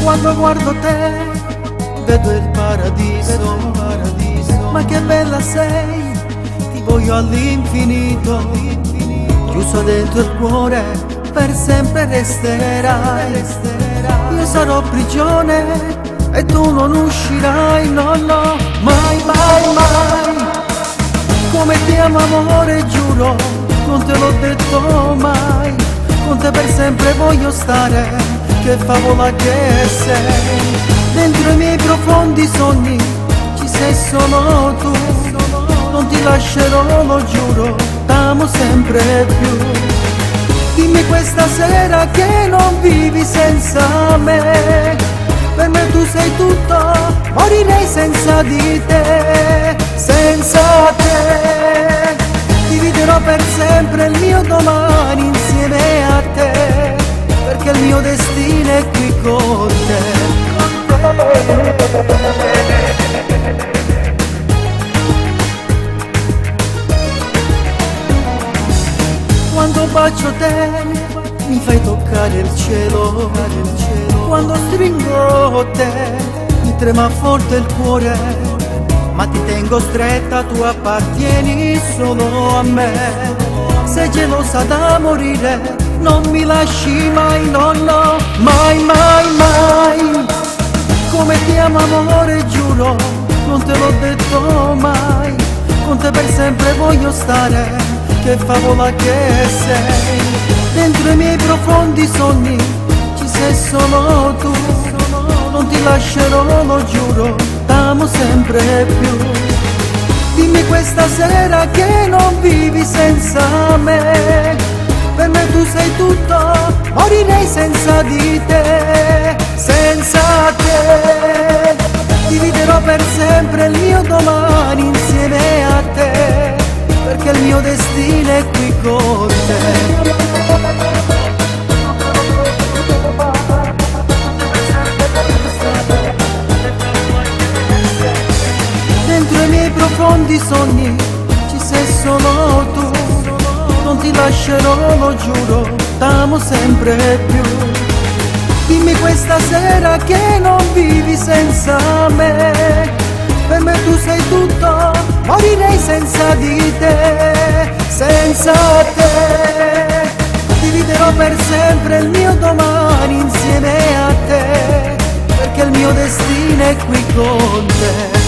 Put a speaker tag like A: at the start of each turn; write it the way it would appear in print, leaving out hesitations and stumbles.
A: Quando guardo te vedo il paradiso, ma che bella sei, ti voglio all'infinito, chiuso dentro il cuore per sempre resterai. Io sarò prigione e tu non uscirai, no, no, mai, mai, mai. Come ti amo amore, giuro, non te l'ho detto mai, con te per sempre voglio stare, che favola che sei. Dentro i miei profondi sogni ci sei solo tu, non ti lascerò, lo giuro, t'amo sempre più. Dimmi questa sera che non vivi senza me, per me tu sei tutto, morirei senza di te, senza te. Dividerò per sempre il mio domani insieme a te, perché il mio destino è qui con te. Quando bacio te mi fai toccare il cielo, quando stringo te mi trema forte il cuore, ma ti tengo stretta, tu appartieni solo a me. Sei gelosa da morire, non mi lasci mai, no, no, mai, mai, mai. Come ti amo amore, giuro, non te l'ho detto mai, con te per sempre voglio stare, che favola che sei. Dentro i miei profondi sogni ci sei solo tu, non ti lascerò, lo giuro, t'amo sempre più. Dimmi questa sera che non vivi senza me, per me tu sei tutto, morirei senza di te, senza te. Dividerò per sempre il mio domani insieme a te, perché il mio destino è qui con te. Dentro i miei profondi sogni ci sei solo tu, non ti lascerò, lo giuro, t'amo sempre più. Dimmi questa sera che non vivi senza me, per me tu sei tutto, morirei senza di te, senza te. Dividerò per sempre il mio domani insieme a te, perché il mio destino è qui con te.